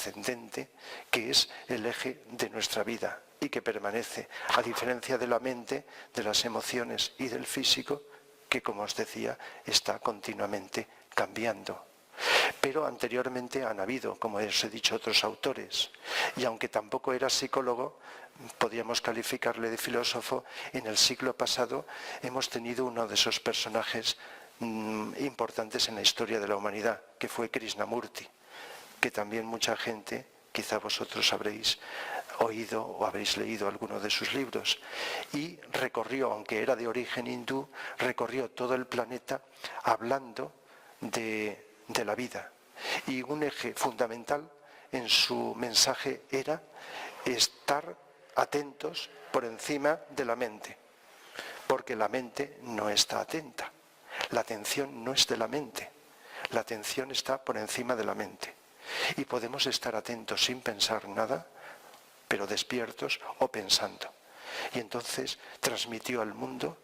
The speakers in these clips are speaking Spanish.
trascendente, que es el eje de nuestra vida y que permanece, a diferencia de la mente, de las emociones y del físico, que, como os decía, está continuamente cambiando. Pero anteriormente han habido, como os he dicho, otros autores, y aunque tampoco era psicólogo, podríamos calificarle de filósofo. En el siglo pasado hemos tenido uno de esos personajes importantes en la historia de la humanidad, que fue Krishnamurti, que también mucha gente, quizá vosotros habréis oído o habéis leído alguno de sus libros, y recorrió, aunque era de origen hindú, recorrió todo el planeta hablando de la vida. Y un eje fundamental en su mensaje era estar atentos por encima de la mente, porque la mente no está atenta. La atención no es de la mente, la atención está por encima de la mente. Y podemos estar atentos sin pensar nada, pero despiertos o pensando. Y entonces transmitió al mundo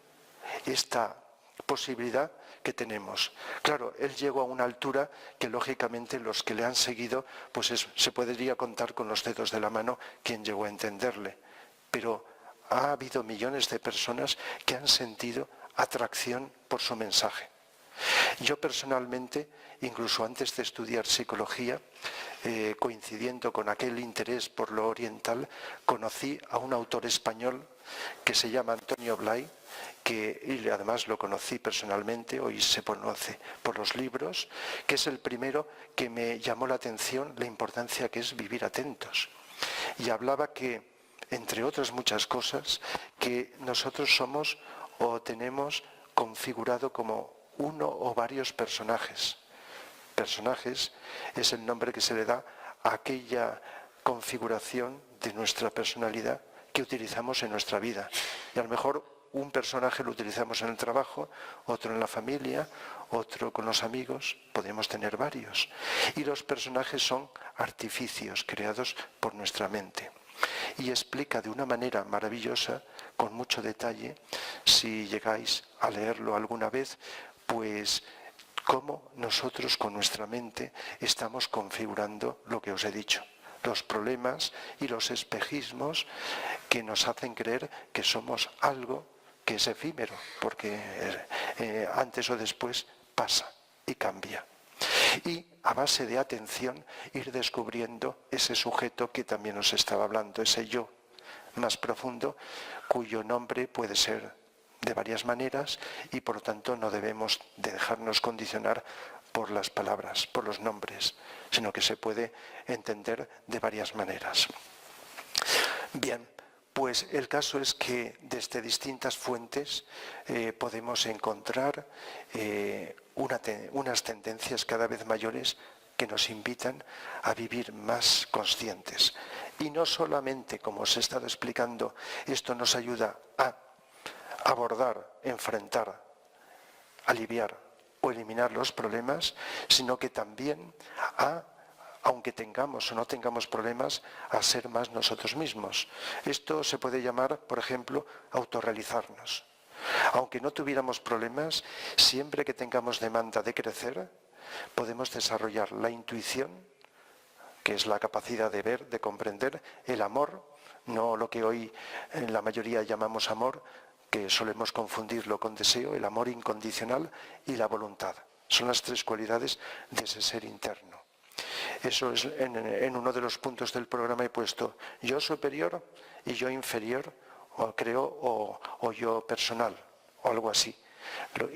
esta posibilidad que tenemos. Claro, él llegó a una altura que lógicamente los que le han seguido, pues se podría contar con los dedos de la mano quien llegó a entenderle. Pero ha habido millones de personas que han sentido atracción por su mensaje. Yo personalmente, incluso antes de estudiar psicología, coincidiendo con aquel interés por lo oriental, conocí a un autor español que se llama Antonio Blay, y además lo conocí personalmente, hoy se conoce por los libros, que es el primero que me llamó la atención la importancia que es vivir atentos. Y hablaba que, entre otras muchas cosas, que nosotros somos o tenemos configurado como uno o varios personajes. Personajes es el nombre que se le da a aquella configuración de nuestra personalidad que utilizamos en nuestra vida. Y a lo mejor un personaje lo utilizamos en el trabajo, otro en la familia, otro con los amigos, podemos tener varios. Y los personajes son artificios creados por nuestra mente. Y explica de una manera maravillosa, con mucho detalle, si llegáis a leerlo alguna vez, pues cómo nosotros con nuestra mente estamos configurando lo que os he dicho. Los problemas y los espejismos que nos hacen creer que somos algo que es efímero, porque antes o después pasa y cambia. Y a base de atención ir descubriendo ese sujeto que también os estaba hablando, ese yo más profundo, cuyo nombre puede ser de varias maneras y por lo tanto no debemos de dejarnos condicionar por las palabras, por los nombres, sino que se puede entender de varias maneras. Bien, pues el caso es que desde distintas fuentes podemos encontrar unas tendencias cada vez mayores que nos invitan a vivir más conscientes. Y no solamente, como os he estado explicando, esto nos ayuda a abordar, enfrentar, aliviar o eliminar los problemas, sino que también aunque tengamos o no tengamos problemas, a ser más nosotros mismos. Esto se puede llamar, por ejemplo, autorrealizarnos. Aunque no tuviéramos problemas, siempre que tengamos demanda de crecer, podemos desarrollar la intuición, que es la capacidad de ver, de comprender, el amor, no lo que hoy en la mayoría llamamos amor, que solemos confundirlo con deseo, el amor incondicional y la voluntad. Son las tres cualidades de ese ser interno. Eso es en uno de los puntos del programa he puesto yo superior y yo inferior, o creo, o yo personal, o algo así,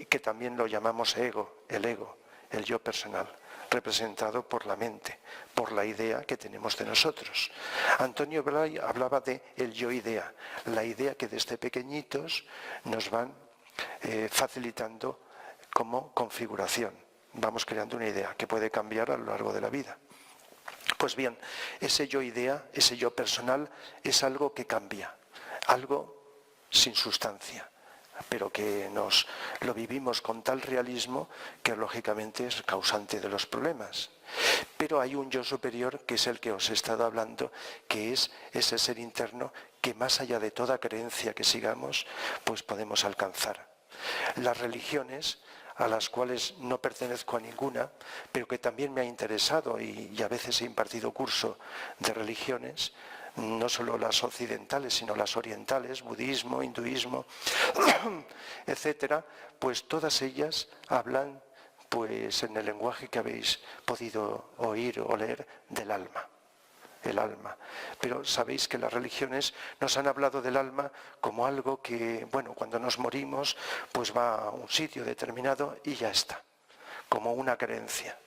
que también lo llamamos ego, el yo personal, representado por la mente, por la idea que tenemos de nosotros. Antonio Blay hablaba de el yo idea, la idea que desde pequeñitos nos van facilitando como configuración. Vamos creando una idea que puede cambiar a lo largo de la vida. Pues bien, ese yo idea, ese yo personal, es algo que cambia, algo sin sustancia, pero que lo vivimos con tal realismo que lógicamente es causante de los problemas. Pero hay un yo superior, que es el que os he estado hablando, que es ese ser interno que más allá de toda creencia que sigamos, pues podemos alcanzar. Las religiones a las cuales no pertenezco a ninguna, pero que también me ha interesado y a veces he impartido curso de religiones, no solo las occidentales, sino las orientales, budismo, hinduismo, etcétera, pues todas ellas hablan pues en el lenguaje que habéis podido oír o leer del alma. El alma. Pero sabéis que las religiones nos han hablado del alma como algo que, bueno, cuando nos morimos, pues va a un sitio determinado y ya está, como una creencia.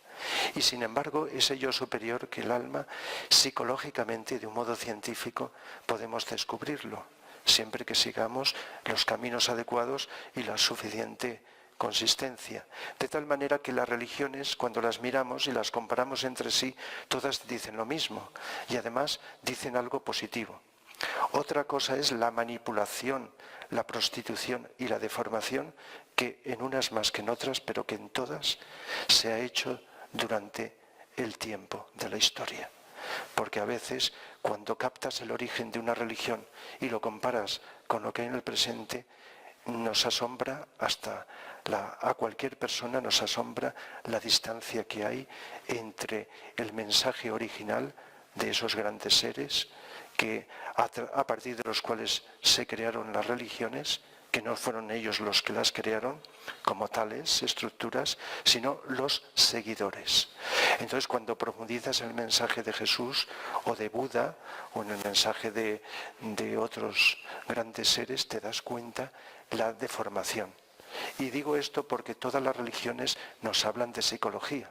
Y sin embargo, ese yo superior que el alma, psicológicamente, de un modo científico, podemos descubrirlo, siempre que sigamos los caminos adecuados y la suficiente consistencia. De tal manera que las religiones, cuando las miramos y las comparamos entre sí, todas dicen lo mismo y además dicen algo positivo. Otra cosa es la manipulación, la prostitución y la deformación, que en unas más que en otras, pero que en todas se ha hecho durante el tiempo de la historia. Porque a veces, cuando captas el origen de una religión y lo comparas con lo que hay en el presente, nos asombra a cualquier persona nos asombra la distancia que hay entre el mensaje original de esos grandes seres que a partir de los cuales se crearon las religiones, que no fueron ellos los que las crearon como tales estructuras, sino los seguidores. Entonces, cuando profundizas en el mensaje de Jesús o de Buda o en el mensaje de otros grandes seres, te das cuenta la deformación. Y digo esto porque todas las religiones nos hablan de psicología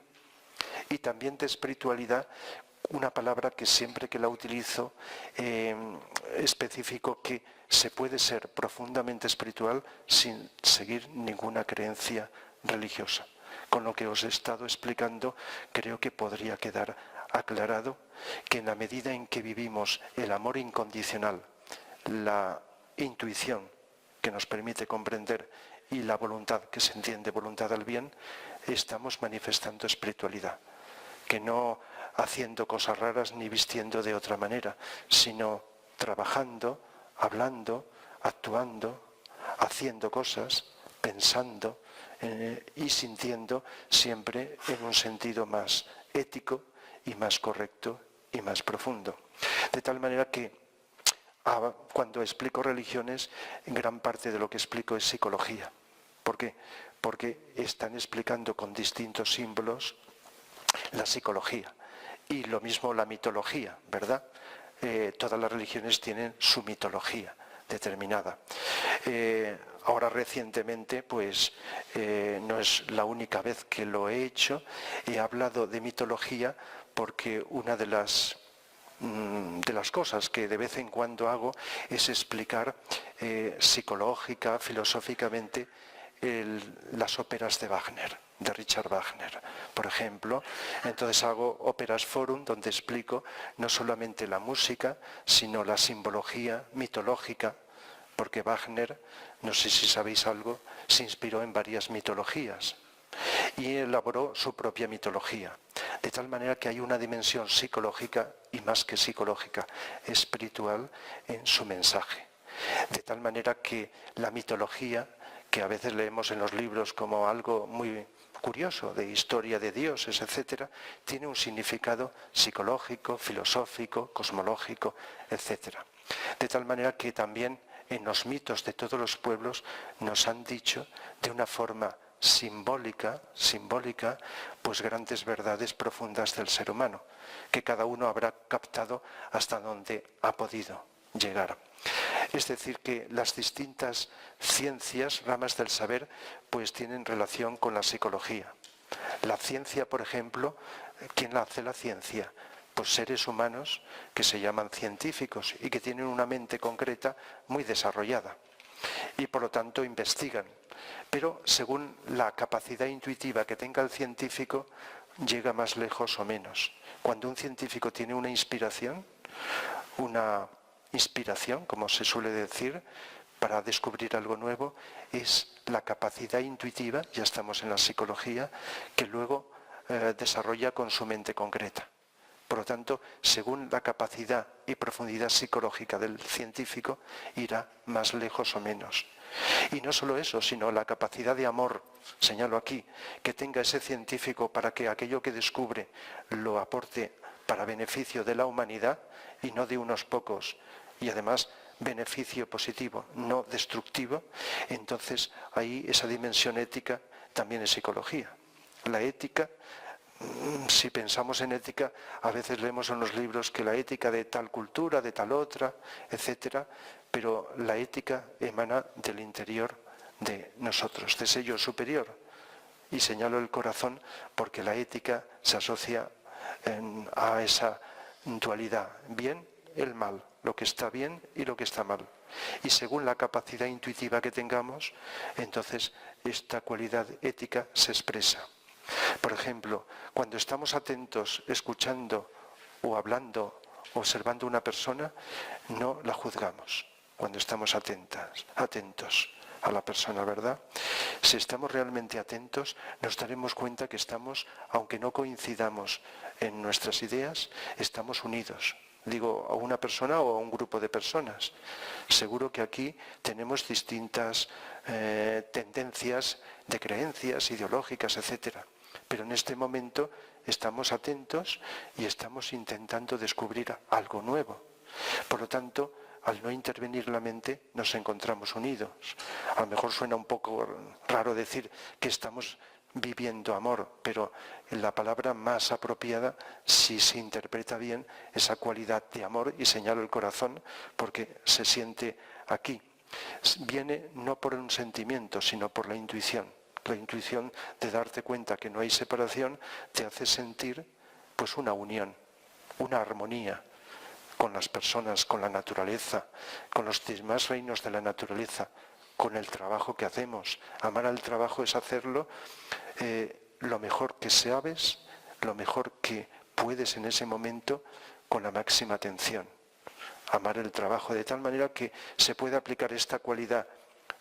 y también de espiritualidad, una palabra que siempre que la utilizo especifico que se puede ser profundamente espiritual sin seguir ninguna creencia religiosa. Con lo que os he estado explicando, creo que podría quedar aclarado que en la medida en que vivimos el amor incondicional, la intuición que nos permite comprender y la voluntad, que se entiende voluntad al bien, estamos manifestando espiritualidad, que no haciendo cosas raras ni vistiendo de otra manera, sino trabajando, hablando, actuando, haciendo cosas, pensando y sintiendo siempre en un sentido más ético y más correcto y más profundo. De tal manera que cuando explico religiones, gran parte de lo que explico es psicología. ¿Por qué? Porque están explicando con distintos símbolos la psicología. Y lo mismo la mitología, ¿verdad? Todas las religiones tienen su mitología determinada. Ahora recientemente, pues no es la única vez que lo he hecho, he hablado de mitología porque una de las cosas que de vez en cuando hago es explicar psicológica, filosóficamente, las óperas de Wagner, de Richard Wagner, por ejemplo. Entonces hago óperas forum donde explico no solamente la música, sino la simbología mitológica, porque Wagner, no sé si sabéis algo, se inspiró en varias mitologías y elaboró su propia mitología. De tal manera que hay una dimensión psicológica y más que psicológica, espiritual en su mensaje. De tal manera que la mitología, que a veces leemos en los libros como algo muy curioso, de historia de dioses, etc., tiene un significado psicológico, filosófico, cosmológico, etc. De tal manera que también en los mitos de todos los pueblos nos han dicho de una forma simbólica, pues grandes verdades profundas del ser humano, que cada uno habrá captado hasta donde ha podido llegar. Es decir, que las distintas ciencias, ramas del saber, pues tienen relación con la psicología. La ciencia, por ejemplo, ¿quién la hace la ciencia? Pues seres humanos que se llaman científicos y que tienen una mente concreta muy desarrollada y por lo tanto investigan. Pero según la capacidad intuitiva que tenga el científico, llega más lejos o menos. Cuando un científico tiene una inspiración, como se suele decir, para descubrir algo nuevo, es la capacidad intuitiva, ya estamos en la psicología, que luego desarrolla con su mente concreta. Por lo tanto, según la capacidad y profundidad psicológica del científico, irá más lejos o menos. Y no solo eso, sino la capacidad de amor, señalo aquí, que tenga ese científico para que aquello que descubre lo aporte para beneficio de la humanidad y no de unos pocos, y además beneficio positivo, no destructivo. Entonces ahí esa dimensión ética también es psicología. La ética, si pensamos en ética, a veces leemos en los libros que la ética de tal cultura, de tal otra, etcétera, pero la ética emana del interior de nosotros, de ese yo superior. Y señalo el corazón porque la ética se asocia a esa dualidad, bien, el mal, lo que está bien y lo que está mal. Y según la capacidad intuitiva que tengamos, entonces esta cualidad ética se expresa. Por ejemplo, cuando estamos atentos, escuchando o hablando, observando a una persona, no la juzgamos. Cuando estamos atentos a la persona, ¿verdad? Si estamos realmente atentos, nos daremos cuenta que estamos, aunque no coincidamos en nuestras ideas, estamos unidos. Digo, a una persona o a un grupo de personas. Seguro que aquí tenemos distintas tendencias de creencias ideológicas, etcétera. Pero en este momento estamos atentos y estamos intentando descubrir algo nuevo. Por lo tanto, al no intervenir la mente, nos encontramos unidos. A lo mejor suena un poco raro decir que estamos viviendo amor, pero la palabra más apropiada, si se interpreta bien, esa cualidad de amor, y señalo el corazón porque se siente aquí. Viene no por un sentimiento, sino por la intuición. La intuición de darte cuenta que no hay separación te hace sentir pues una unión, una armonía con las personas, con la naturaleza, con los demás reinos de la naturaleza, con el trabajo que hacemos. Amar al trabajo es hacerlo lo mejor que sabes, lo mejor que puedes en ese momento, con la máxima atención. Amar el trabajo de tal manera que se puede aplicar esta cualidad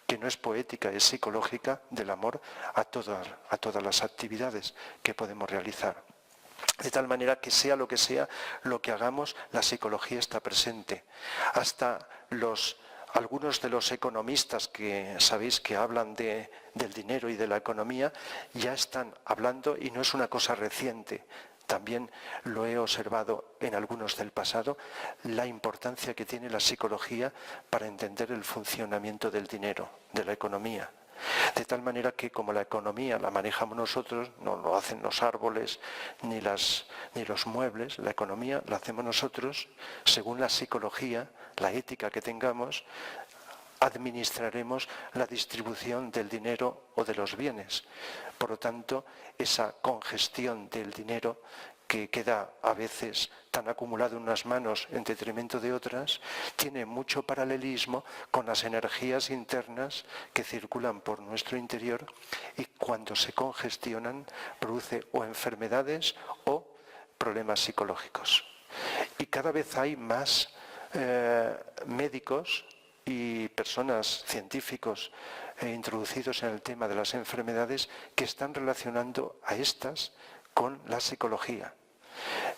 que no es poética, es psicológica, del amor a todas las actividades que podemos realizar. De tal manera que sea lo que hagamos, la psicología está presente. Hasta algunos de los economistas que sabéis que hablan del dinero y de la economía, ya están hablando, y no es una cosa reciente, también lo he observado en algunos del pasado, la importancia que tiene la psicología para entender el funcionamiento del dinero, de la economía. De tal manera que como la economía la manejamos nosotros, no lo hacen los árboles ni los muebles, la economía la hacemos nosotros, según la psicología, la ética que tengamos, administraremos la distribución del dinero o de los bienes. Por lo tanto, esa congestión del dinero que queda a veces tan acumulado en unas manos en detrimento de otras, tiene mucho paralelismo con las energías internas que circulan por nuestro interior, y cuando se congestionan produce o enfermedades o problemas psicológicos. Y cada vez hay más médicos y personas, científicos introducidos en el tema de las enfermedades, que están relacionando a estas con la psicología.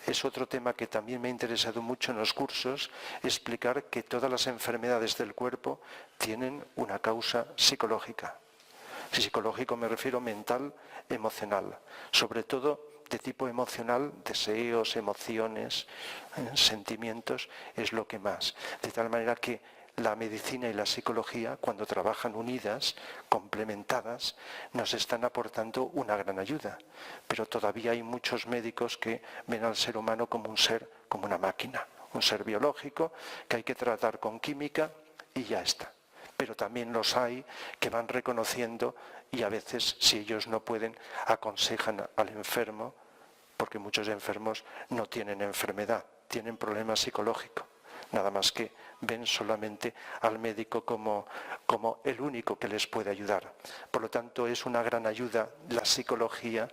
Es otro tema que también me ha interesado mucho en los cursos, explicar que todas las enfermedades del cuerpo tienen una causa psicológica. Si psicológico me refiero mental, emocional, sobre todo de tipo emocional, deseos, emociones, sentimientos, es lo que más. De tal manera que la medicina y la psicología, cuando trabajan unidas, complementadas, nos están aportando una gran ayuda. Pero todavía hay muchos médicos que ven al ser humano como un ser, como una máquina, un ser biológico que hay que tratar con química y ya está. Pero también los hay que van reconociendo, y a veces, si ellos no pueden, aconsejan al enfermo, porque muchos enfermos no tienen enfermedad, tienen problemas psicológicos. Nada más que ven solamente al médico como el único que les puede ayudar. Por lo tanto, es una gran ayuda la psicología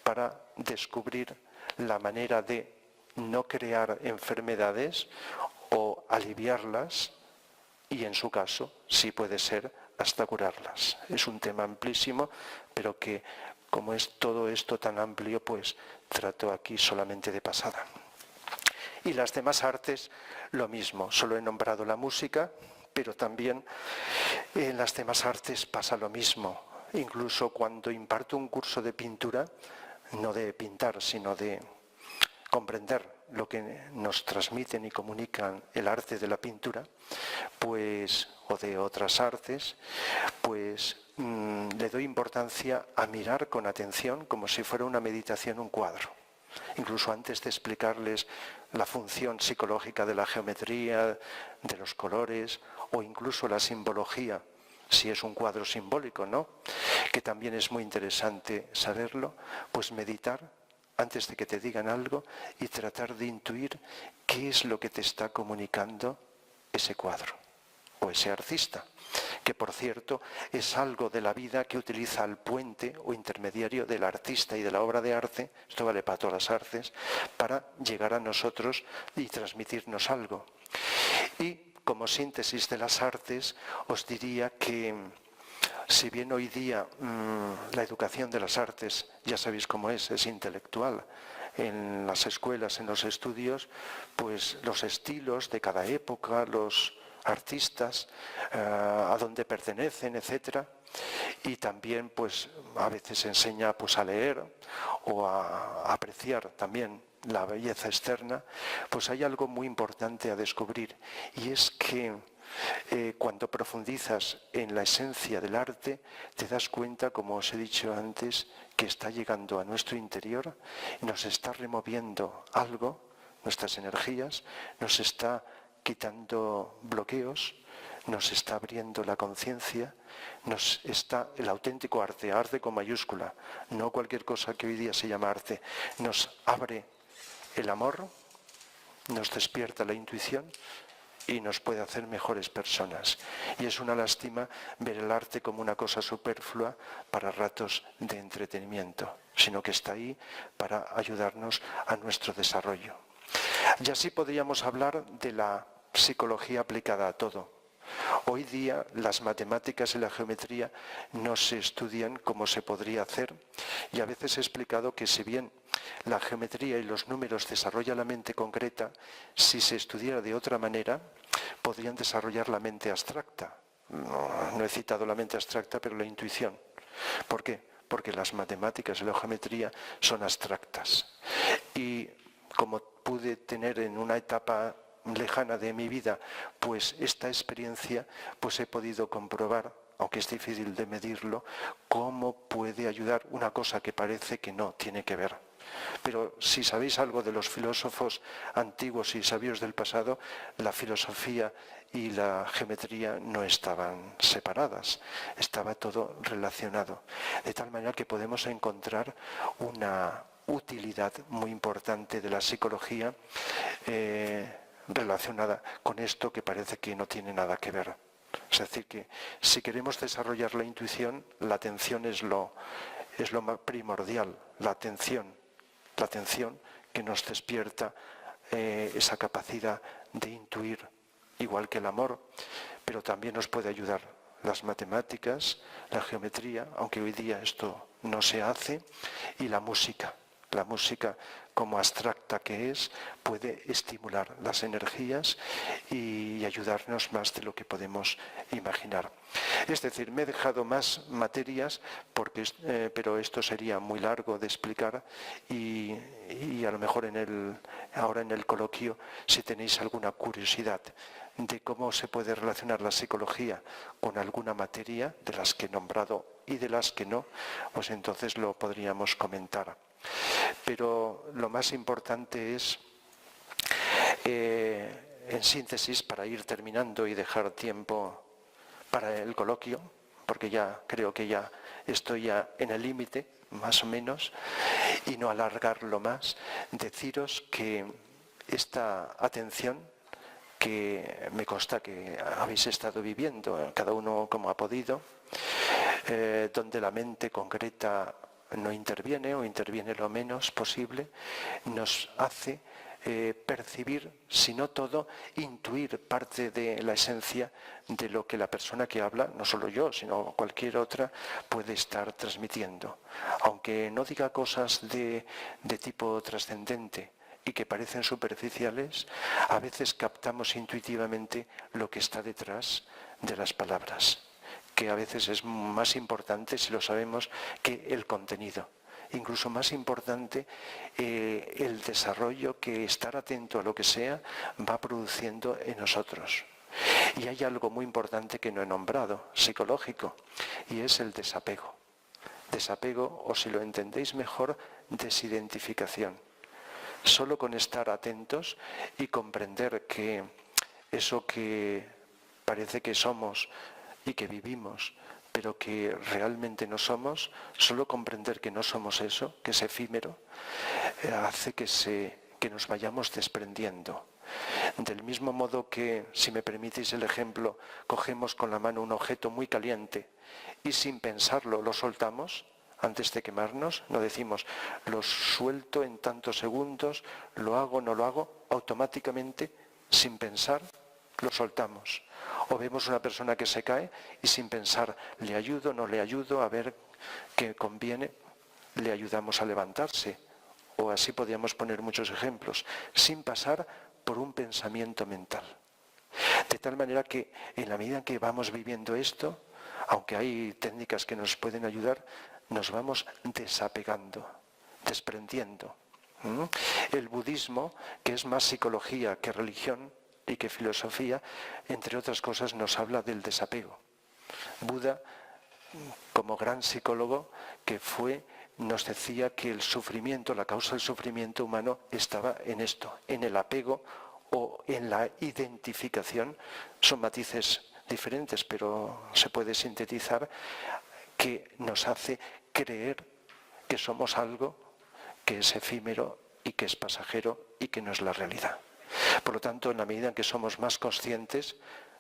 para descubrir la manera de no crear enfermedades o aliviarlas, y en su caso, si puede ser, hasta curarlas. Es un tema amplísimo, pero que, como es todo esto tan amplio, pues trato aquí solamente de pasada. Y las demás artes, lo mismo. Solo he nombrado la música, pero también En las demás artes pasa lo mismo. Incluso cuando imparto un curso de pintura, no de pintar, sino de comprender lo que nos transmiten y comunican el arte de la pintura, pues, o de otras artes, pues le doy importancia a mirar con atención, como si fuera una meditación, un cuadro. Incluso antes de explicarles la función psicológica de la geometría, de los colores, o incluso la simbología, si es un cuadro simbólico, ¿no? Que también es muy interesante saberlo, pues meditar antes de que te digan algo y tratar de intuir qué es lo que te está comunicando ese cuadro o ese artista, que por cierto es algo de la vida que utiliza el puente o intermediario del artista y de la obra de arte, esto vale para todas las artes, para llegar a nosotros y transmitirnos algo. Y como síntesis de las artes, os diría que si bien hoy día la educación de las artes, ya sabéis cómo es intelectual, en las escuelas, en los estudios, pues los estilos de cada época, los artistas, a dónde pertenecen, etcétera, y también pues a veces enseña pues a leer o a apreciar también la belleza externa, pues hay algo muy importante a descubrir, y es que cuando profundizas en la esencia del arte, te das cuenta, como os he dicho antes, que está llegando a nuestro interior y nos está removiendo algo, nuestras energías, nos está quitando bloqueos, nos está abriendo la conciencia, nos está el auténtico arte, arte con mayúscula, no cualquier cosa que hoy día se llama arte, nos abre el amor, nos despierta la intuición y nos puede hacer mejores personas. Y es una lástima ver el arte como una cosa superflua para ratos de entretenimiento, sino que está ahí para ayudarnos a nuestro desarrollo. Y así podríamos hablar de la psicología aplicada a todo. Hoy día las matemáticas y la geometría no se estudian como se podría hacer, y a veces he explicado que si bien la geometría y los números desarrollan la mente concreta, si se estudiara de otra manera, podrían desarrollar la mente abstracta. No he citado la mente abstracta, pero la intuición. ¿Por qué? Porque las matemáticas y la geometría son abstractas. Y como pude tener en una etapa lejana de mi vida, pues esta experiencia, pues he podido comprobar, aunque es difícil de medirlo, cómo puede ayudar una cosa que parece que no tiene que ver. Pero si sabéis algo de los filósofos antiguos y sabios del pasado, la filosofía y la geometría no estaban separadas, estaba todo relacionado. De tal manera que podemos encontrar una utilidad muy importante de la psicología relacionada con esto que parece que no tiene nada que ver. Es decir, que si queremos desarrollar la intuición, la atención es lo más primordial, la atención que nos despierta esa capacidad de intuir, igual que el amor, pero también nos puede ayudar las matemáticas, la geometría, aunque hoy día esto no se hace, y la música. La música, como abstracta que es, puede estimular las energías y ayudarnos más de lo que podemos imaginar. Es decir, me he dejado más materias, pero esto sería muy largo de explicar y a lo mejor ahora en el coloquio, si tenéis alguna curiosidad de cómo se puede relacionar la psicología con alguna materia, de las que he nombrado y de las que no, pues entonces lo podríamos comentar. Pero lo más importante es, en síntesis, para ir terminando y dejar tiempo para el coloquio, porque ya creo que ya estoy ya en el límite, más o menos, y no alargarlo más, deciros que esta atención que me consta que habéis estado viviendo, cada uno como ha podido, donde la mente concreta no interviene o interviene lo menos posible, nos hace percibir, si no todo, intuir parte de la esencia de lo que la persona que habla, no solo yo, sino cualquier otra, puede estar transmitiendo. Aunque no diga cosas de tipo trascendente y que parecen superficiales, a veces captamos intuitivamente lo que está detrás de las palabras. que a veces es más importante, si lo sabemos, que el contenido. Incluso más importante el desarrollo que estar atento a lo que sea va produciendo en nosotros. Y hay algo muy importante que no he nombrado, psicológico, y es el desapego. Desapego, o si lo entendéis mejor, desidentificación. Solo con estar atentos y comprender que eso que parece que somos y que vivimos, pero que realmente no somos, solo comprender que no somos eso, que es efímero, hace que nos vayamos desprendiendo. Del mismo modo que, si me permitís el ejemplo, cogemos con la mano un objeto muy caliente y sin pensarlo lo soltamos antes de quemarnos, no decimos lo suelto en tantos segundos, lo hago, no lo hago, automáticamente, sin pensar, lo soltamos. O vemos una persona que se cae y sin pensar, le ayudo, no le ayudo, a ver qué conviene, le ayudamos a levantarse. O así podríamos poner muchos ejemplos, sin pasar por un pensamiento mental. De tal manera que en la medida en que vamos viviendo esto, aunque hay técnicas que nos pueden ayudar, nos vamos desapegando, desprendiendo. El budismo, que es más psicología que religión y que filosofía, entre otras cosas nos habla del desapego. Buda, como gran psicólogo que fue, nos decía que el sufrimiento, la causa del sufrimiento humano estaba en esto, en el apego o en la identificación. Son matices diferentes, pero se puede sintetizar, que nos hace creer que somos algo que es efímero y que es pasajero y que no es la realidad. Por lo tanto, en la medida en que somos más conscientes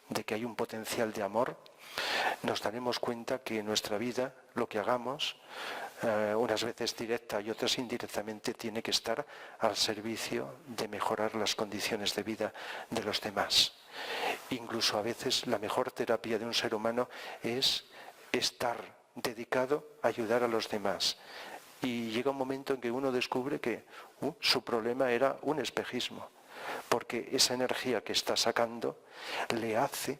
de que hay un potencial de amor, nos daremos cuenta que en nuestra vida lo que hagamos, unas veces directa y otras indirectamente, tiene que estar al servicio de mejorar las condiciones de vida de los demás. Incluso a veces la mejor terapia de un ser humano es estar dedicado a ayudar a los demás. Y llega un momento en que uno descubre que su problema era un espejismo, porque esa energía que está sacando le hace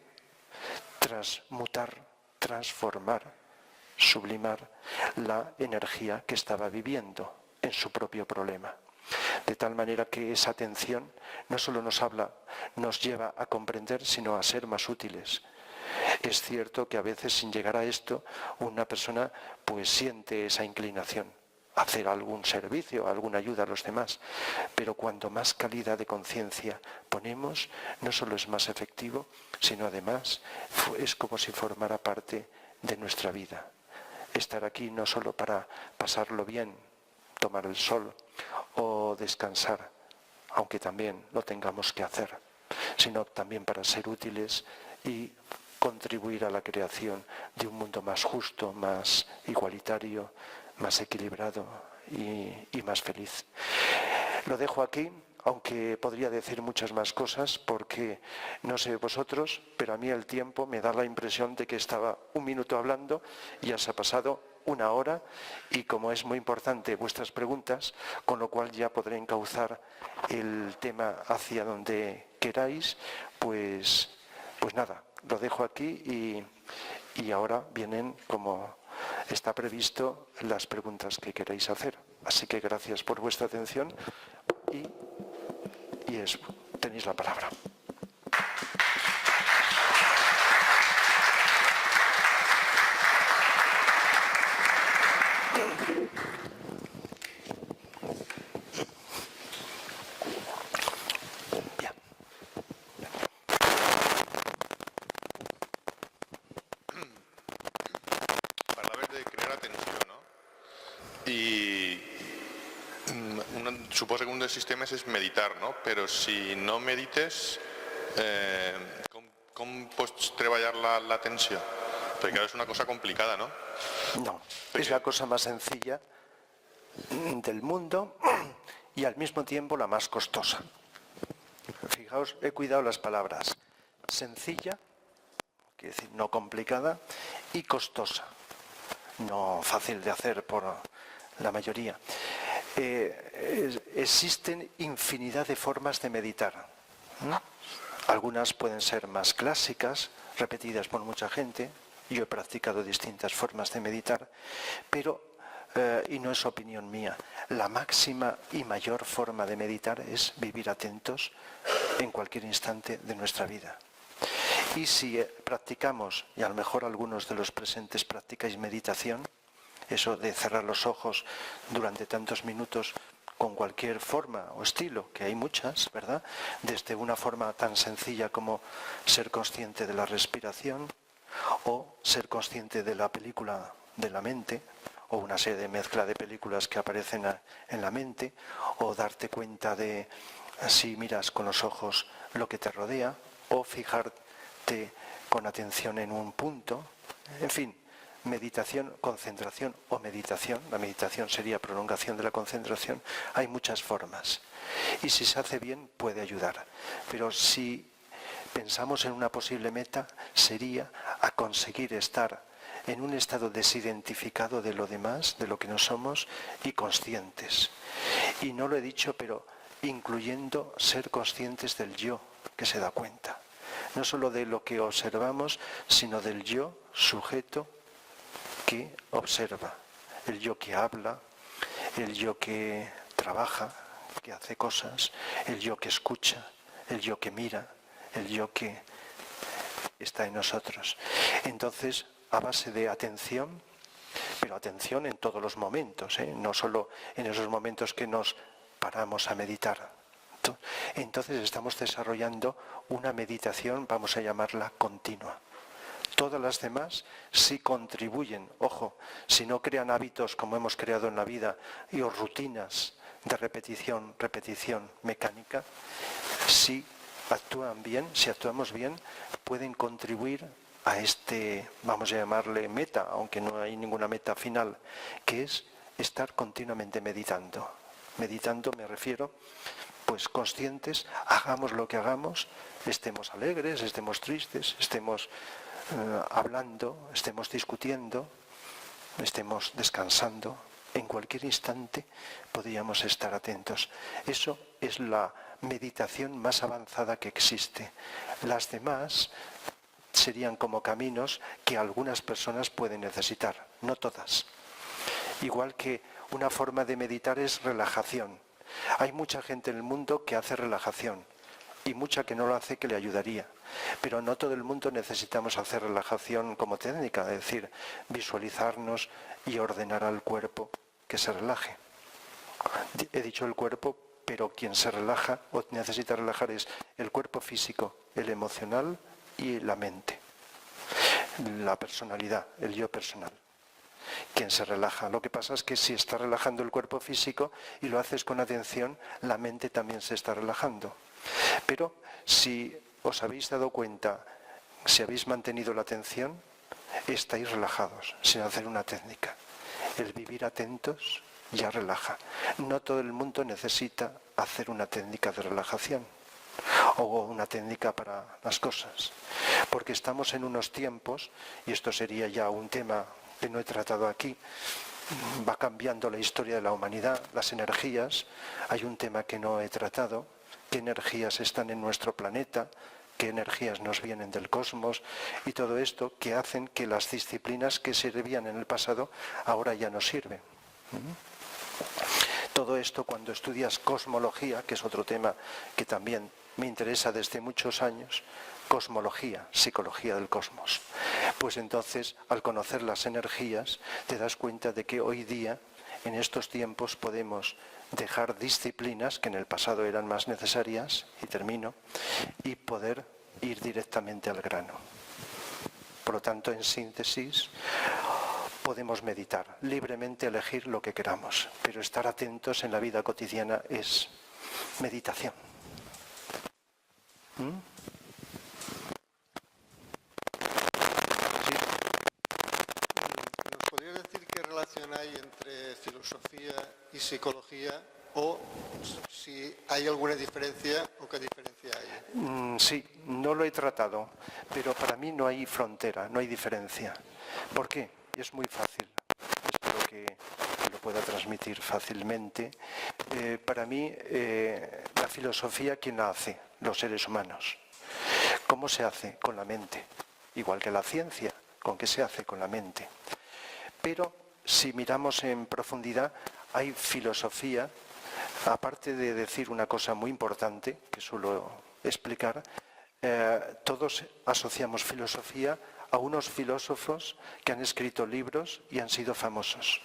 transmutar, transformar, sublimar la energía que estaba viviendo en su propio problema. De tal manera que esa atención no solo nos lleva a comprender, sino a ser más útiles. Es cierto que a veces, sin llegar a esto, una persona pues siente esa inclinación a hacer algún servicio, alguna ayuda a los demás, pero cuanto más calidad de conciencia ponemos, no solo es más efectivo, sino además es como si formara parte de nuestra vida. Estar aquí no solo para pasarlo bien, tomar el sol o descansar, aunque también lo tengamos que hacer, sino también para ser útiles y contribuir a la creación de un mundo más justo, más igualitario, más equilibrado y más feliz. Lo dejo aquí, aunque podría decir muchas más cosas, porque no sé vosotros, pero a mí el tiempo me da la impresión de que estaba un minuto hablando y ya se ha pasado una hora, y como es muy importante vuestras preguntas, con lo cual ya podré encauzar el tema hacia donde queráis, pues nada, lo dejo aquí y ahora vienen, como está previsto, las preguntas que queréis hacer. Así que gracias por vuestra atención y tenéis la palabra. Suposo que un dels sistemes és meditar, no? Però si no medites, com pots treballar l'atenció? Perquè és una cosa complicada, ¿no? No, es la cosa más sencilla del mundo y al mismo tiempo la más costosa. Fijaos, he cuidado las palabras sencilla, quiere decir no complicada, y costosa, no fácil de hacer por la mayoría. Existen infinidad de formas de meditar. Algunas pueden ser más clásicas, repetidas por mucha gente, Yo he practicado distintas formas de meditar, pero, y no es opinión mía, la máxima y mayor forma de meditar es vivir atentos en cualquier instante de nuestra vida. Y si practicamos, y a lo mejor algunos de los presentes practicáis meditación, eso de cerrar los ojos durante tantos minutos con cualquier forma o estilo, que hay muchas, ¿verdad? Desde una forma tan sencilla como ser consciente de la respiración, o ser consciente de la película de la mente, o una serie de mezcla de películas que aparecen en la mente, o darte cuenta de, si miras con los ojos lo que te rodea, o fijarte con atención en un punto, en fin, meditación, concentración o meditación. La meditación sería prolongación de la concentración. Hay muchas formas. Y si se hace bien, puede ayudar. Pero si pensamos en una posible meta, sería a conseguir estar en un estado desidentificado de lo demás, de lo que no somos, y conscientes. Y no lo he dicho, pero incluyendo ser conscientes del yo, que se da cuenta. No solo de lo que observamos, sino del yo sujeto que observa, el yo que habla, el yo que trabaja, que hace cosas, el yo que escucha, el yo que mira, el yo que está en nosotros. Entonces, a base de atención, pero atención en todos los momentos, no solo en esos momentos que nos paramos a meditar. Entonces estamos desarrollando una meditación, vamos a llamarla continua. Todas las demás sí contribuyen, ojo, si no crean hábitos como hemos creado en la vida y o rutinas de repetición mecánica, si actúan bien, si actuamos bien, pueden contribuir a este, vamos a llamarle meta, aunque no hay ninguna meta final, que es estar continuamente meditando. Meditando me refiero, pues conscientes, hagamos lo que hagamos, estemos alegres, estemos tristes, estemos hablando, estemos discutiendo, estemos descansando, en cualquier instante podríamos estar atentos. Eso es la meditación más avanzada que existe. Las demás serían como caminos que algunas personas pueden necesitar, no todas. Igual que una forma de meditar es relajación. Hay mucha gente en el mundo que hace relajación y mucha que no lo hace, que le ayudaría. Pero no todo el mundo necesitamos hacer relajación como técnica, es decir, visualizarnos y ordenar al cuerpo que se relaje. He dicho el cuerpo, pero quien se relaja o necesita relajar es el cuerpo físico, el emocional y la mente. La personalidad, el yo personal. Quien se relaja. Lo que pasa es que si está relajando el cuerpo físico y lo haces con atención, la mente también se está relajando. Pero si os habéis dado cuenta, si habéis mantenido la atención, estáis relajados, sin hacer una técnica. El vivir atentos ya relaja. No todo el mundo necesita hacer una técnica de relajación o una técnica para las cosas, porque estamos en unos tiempos, y esto sería ya un tema que no he tratado aquí, va cambiando la historia de la humanidad, las energías, hay un tema que no he tratado, qué energías están en nuestro planeta, qué energías nos vienen del cosmos, y todo esto que hacen que las disciplinas que servían en el pasado ahora ya no sirven. Todo esto, cuando estudias cosmología, que es otro tema que también me interesa desde muchos años, cosmología, psicología del cosmos, pues entonces al conocer las energías te das cuenta de que hoy día, en estos tiempos, podemos dejar disciplinas que en el pasado eran más necesarias, y termino, y poder ir directamente al grano. Por lo tanto, en síntesis, podemos meditar, libremente elegir lo que queramos, pero estar atentos en la vida cotidiana es meditación. ¿Nos podrías decir qué relación hay entre filosofía y psicología, o si hay alguna diferencia o qué diferencia hay? Sí, no lo he tratado, pero para mí no hay frontera, no hay diferencia. ¿Por qué? Es muy fácil. Espero que lo pueda transmitir fácilmente. Para mí, la filosofía, ¿quién la hace? Los seres humanos. ¿Cómo se hace? Con la mente. Igual que la ciencia. con qué se hace con la mente. Pero si miramos en profundidad, hay filosofía, aparte de decir una cosa muy importante, que suelo explicar, todos asociamos filosofía a unos filósofos que han escrito libros y han sido famosos.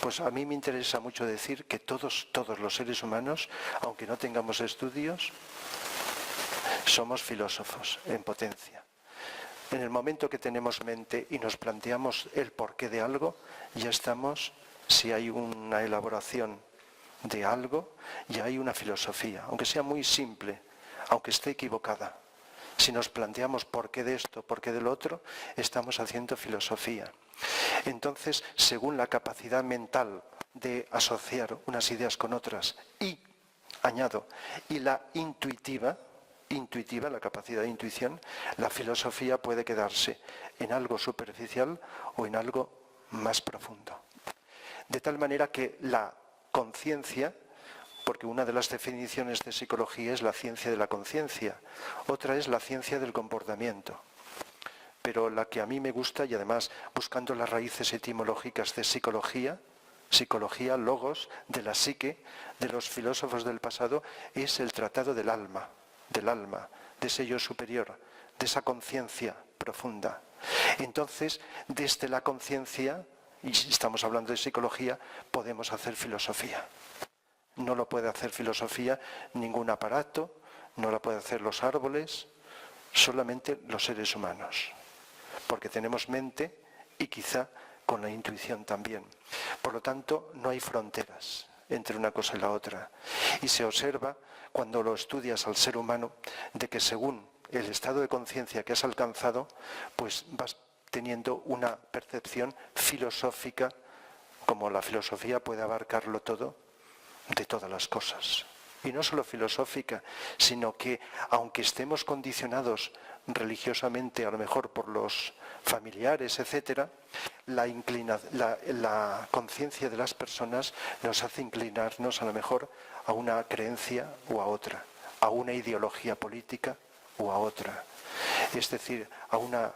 Pues a mí me interesa mucho decir que todos los seres humanos, aunque no tengamos estudios, somos filósofos en potencia. En el momento que tenemos mente y nos planteamos el porqué de algo, ya estamos, si hay una elaboración de algo, ya hay una filosofía, aunque sea muy simple, aunque esté equivocada. Si nos planteamos por qué de esto, por qué del otro, estamos haciendo filosofía. Entonces, según la capacidad mental de asociar unas ideas con otras y, añado, y la intuitiva, la capacidad de intuición, la filosofía puede quedarse en algo superficial o en algo más profundo. De tal manera que la conciencia, porque una de las definiciones de psicología es la ciencia de la conciencia, otra es la ciencia del comportamiento. Pero la que a mí me gusta, y además buscando las raíces etimológicas de psicología, logos, de la psique, de los filósofos del pasado, es el tratado del alma, de ese yo superior, de esa conciencia profunda. Entonces, desde la conciencia, y si estamos hablando de psicología, podemos hacer filosofía. No lo puede hacer filosofía ningún aparato, no lo pueden hacer los árboles, solamente los seres humanos. Porque tenemos mente y quizá con la intuición también. Por lo tanto, no hay fronteras entre una cosa y la otra. Y se observa, cuando lo estudias al ser humano, de que según el estado de conciencia que has alcanzado, pues vas teniendo una percepción filosófica, como la filosofía puede abarcarlo todo, de todas las cosas. Y no solo filosófica, sino que aunque estemos condicionados religiosamente, a lo mejor por los familiares, etcétera, la conciencia de las personas nos hace inclinarnos a lo mejor a una creencia o a otra, a una ideología política o a otra. Es decir, a una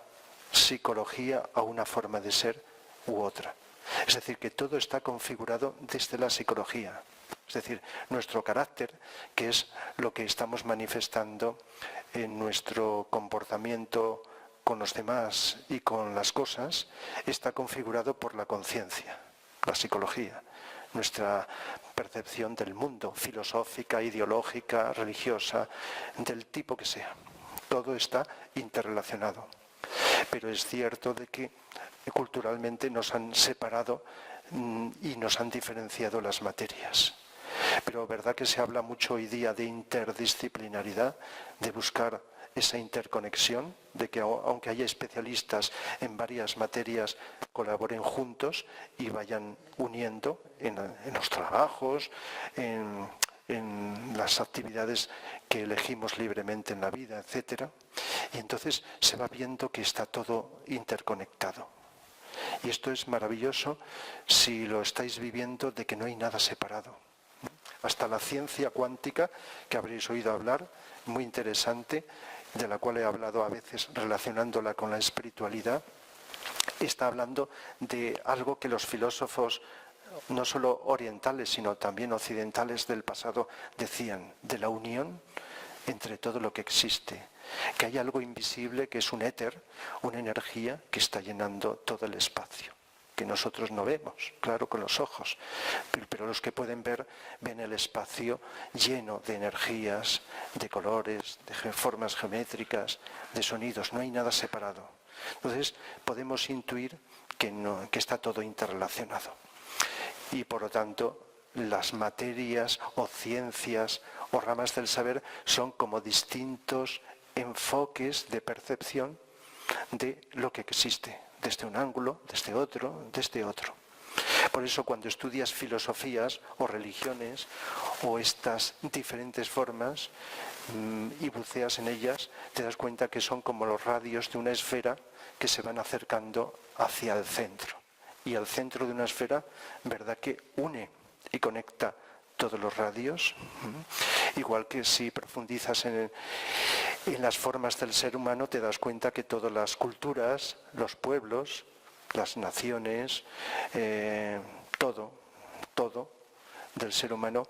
psicología, a una forma de ser u otra. Es decir, que todo está configurado desde la psicología. Es decir, nuestro carácter, que es lo que estamos manifestando en nuestro comportamiento con los demás y con las cosas, está configurado por la conciencia, la psicología, nuestra percepción del mundo, filosófica, ideológica, religiosa, del tipo que sea. Todo está interrelacionado. Pero es cierto de que culturalmente nos han separado y nos han diferenciado las materias. Pero verdad que se habla mucho hoy día de interdisciplinaridad, de buscar esa interconexión, de que aunque haya especialistas en varias materias, colaboren juntos y vayan uniendo en los trabajos, en las actividades que elegimos libremente en la vida, etc. Y entonces se va viendo que está todo interconectado. Y esto es maravilloso si lo estáis viviendo, de que no hay nada separado. Hasta la ciencia cuántica, que habréis oído hablar, muy interesante, de la cual he hablado a veces relacionándola con la espiritualidad, está hablando de algo que los filósofos, no solo orientales, sino también occidentales del pasado, decían, de la unión entre todo lo que existe, que hay algo invisible que es un éter, una energía que está llenando todo el espacio, que nosotros no vemos, claro, con los ojos, pero los que pueden ver, ven el espacio lleno de energías, de colores, de formas geométricas, de sonidos, no hay nada separado. Entonces podemos intuir que está todo interrelacionado. Y por lo tanto, las materias o ciencias o ramas del saber son como distintos enfoques de percepción de lo que existe, desde un ángulo, desde otro. Por eso cuando estudias filosofías o religiones o estas diferentes formas y buceas en ellas, te das cuenta que son como los radios de una esfera que se van acercando hacia el centro. Y el centro de una esfera, verdad que une y conecta todos los radios. Igual que si profundizas en las formas del ser humano, te das cuenta que todas las culturas, los pueblos, las naciones, todo del ser humano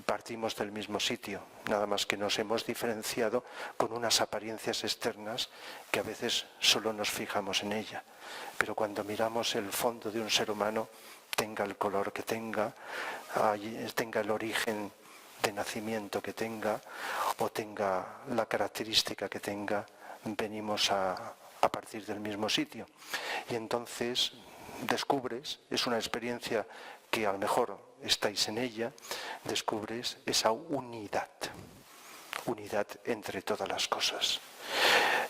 partimos del mismo sitio, nada más que nos hemos diferenciado con unas apariencias externas que a veces solo nos fijamos en ella. Pero cuando miramos el fondo de un ser humano, tenga el color que tenga el origen de nacimiento que tenga o tenga la característica que tenga, venimos a partir del mismo sitio. Y entonces descubres, es una experiencia que a lo mejor estáis en ella, descubres esa unidad entre todas las cosas.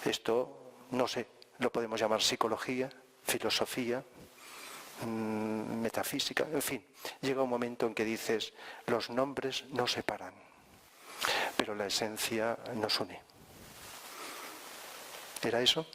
Esto, no sé, lo podemos llamar psicología, filosofía, metafísica, en fin, llega un momento en que dices, los nombres nos separan, pero la esencia nos une. ¿Era eso?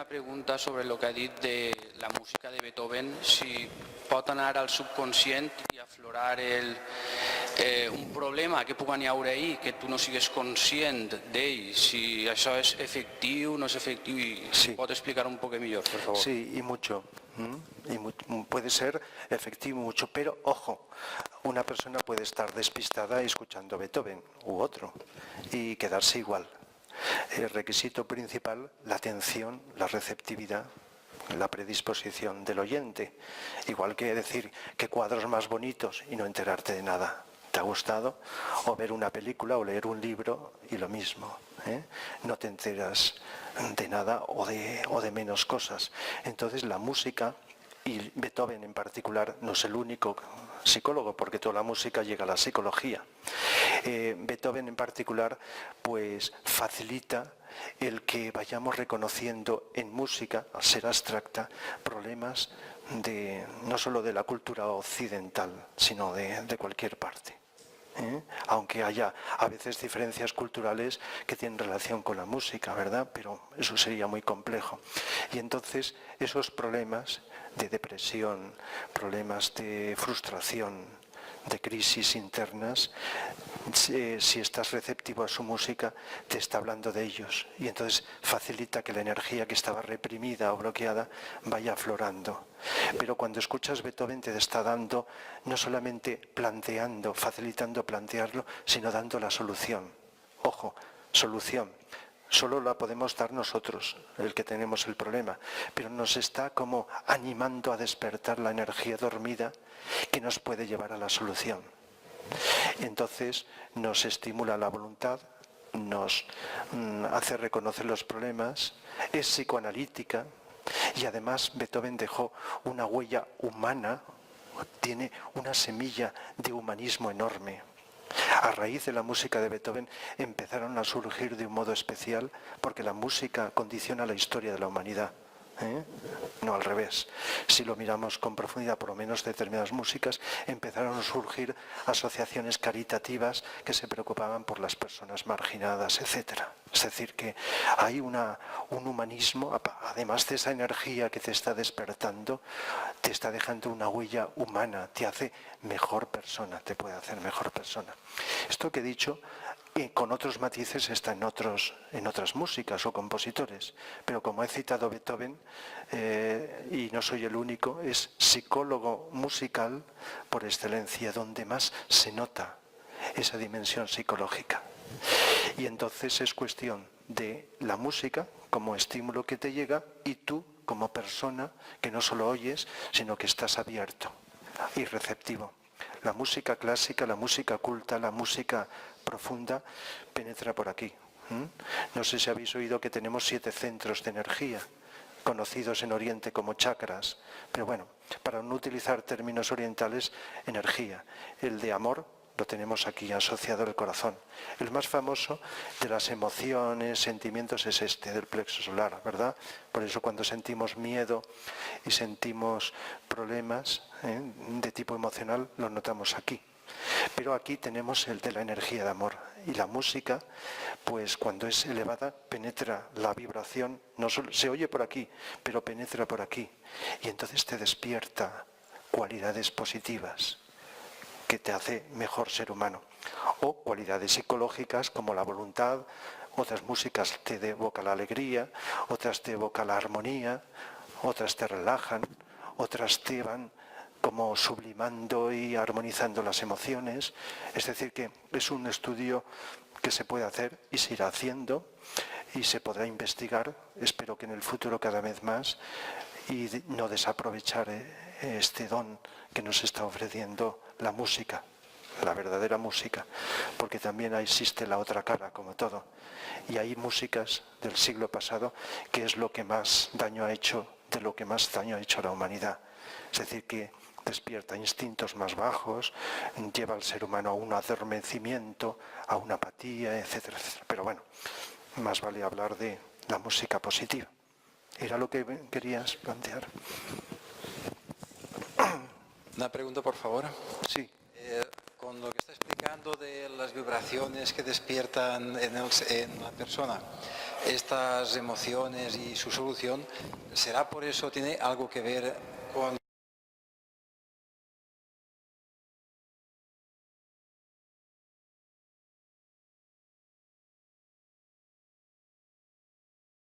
Pregunta sobre el que ha dit de la música de Beethoven, si pot anar al subconscient i aflorar un problema que pugui haver ahí, que tu no sigues conscient d'ell, si això és efectiu, no és efectiu, i sí. Pot explicar un poco millor, por favor. Sí, y mucho. Puede ser efectivo mucho, pero ojo, una persona puede estar despistada escuchando Beethoven u otro y quedarse igual. El requisito principal, la atención, la receptividad, la predisposición del oyente. Igual que decir que cuadros más bonitos y no enterarte de nada. ¿Te ha gustado? O ver una película o leer un libro y lo mismo. No te enteras de nada o de menos cosas. Entonces la música, y Beethoven en particular, no es el único psicólogo, porque toda la música llega a la psicología. Beethoven en particular pues facilita el que vayamos reconociendo en música, al ser abstracta, problemas no solo de la cultura occidental, sino de cualquier parte. Aunque haya a veces diferencias culturales que tienen relación con la música, ¿verdad? Pero eso sería muy complejo. Y entonces esos problemas de depresión, problemas de frustración, de crisis internas, si estás receptivo a su música, te está hablando de ellos. Y entonces facilita que la energía que estaba reprimida o bloqueada vaya aflorando. Pero cuando escuchas Beethoven te está dando, no solamente planteando, facilitando plantearlo, sino dando la solución. Ojo, solución. Solo la podemos dar nosotros, el que tenemos el problema, pero nos está como animando a despertar la energía dormida que nos puede llevar a la solución. Entonces nos estimula la voluntad, nos hace reconocer los problemas, es psicoanalítica y además Beethoven dejó una huella humana, tiene una semilla de humanismo enorme. A raíz de la música de Beethoven empezaron a surgir de un modo especial, porque la música condiciona la historia de la humanidad. No al revés. Si lo miramos con profundidad, por lo menos determinadas músicas, empezaron a surgir asociaciones caritativas que se preocupaban por las personas marginadas, etc. Es decir, que hay un humanismo, además de esa energía que te está despertando, te está dejando una huella humana, te hace mejor persona, te puede hacer mejor persona. Esto que he dicho, con otros matices está en otras músicas o compositores, pero como he citado Beethoven, y no soy el único, es psicólogo musical por excelencia, donde más se nota esa dimensión psicológica. Y entonces es cuestión de la música como estímulo que te llega y tú como persona que no solo oyes, sino que estás abierto y receptivo. La música clásica, la música culta, la música profunda penetra por aquí. No sé si habéis oído que tenemos 7 centros de energía, conocidos en Oriente como chakras, pero bueno, para no utilizar términos orientales, energía. El de amor lo tenemos aquí asociado al corazón. El más famoso de las emociones, sentimientos es este, del plexo solar, ¿verdad? Por eso cuando sentimos miedo y sentimos problemas de tipo emocional, lo notamos aquí. Pero aquí tenemos el de la energía de amor. Y la música, pues cuando es elevada, penetra la vibración, no solo, se oye por aquí, pero penetra por aquí. Y entonces te despierta cualidades positivas que te hace mejor ser humano. O cualidades psicológicas como la voluntad, otras músicas te evocan la alegría, otras te evocan la armonía, otras te relajan, otras te van como sublimando y armonizando las emociones. Es decir, que es un estudio que se puede hacer y se irá haciendo y se podrá investigar, espero que en el futuro cada vez más, y no desaprovechar este don que nos está ofreciendo la música, la verdadera música, porque también existe la otra cara, como todo. Y hay músicas del siglo pasado que es lo que más daño ha hecho, de lo que más daño ha hecho a la humanidad. Es decir, que despierta instintos más bajos, lleva al ser humano a un adormecimiento, a una apatía, etcétera, etcétera. Pero bueno, más vale hablar de la música positiva. ¿Era lo que querías plantear? Una pregunta, por favor. Sí. Con lo que está explicando de las vibraciones que despiertan en la persona, estas emociones y su solución, ¿será por eso, tiene algo que ver con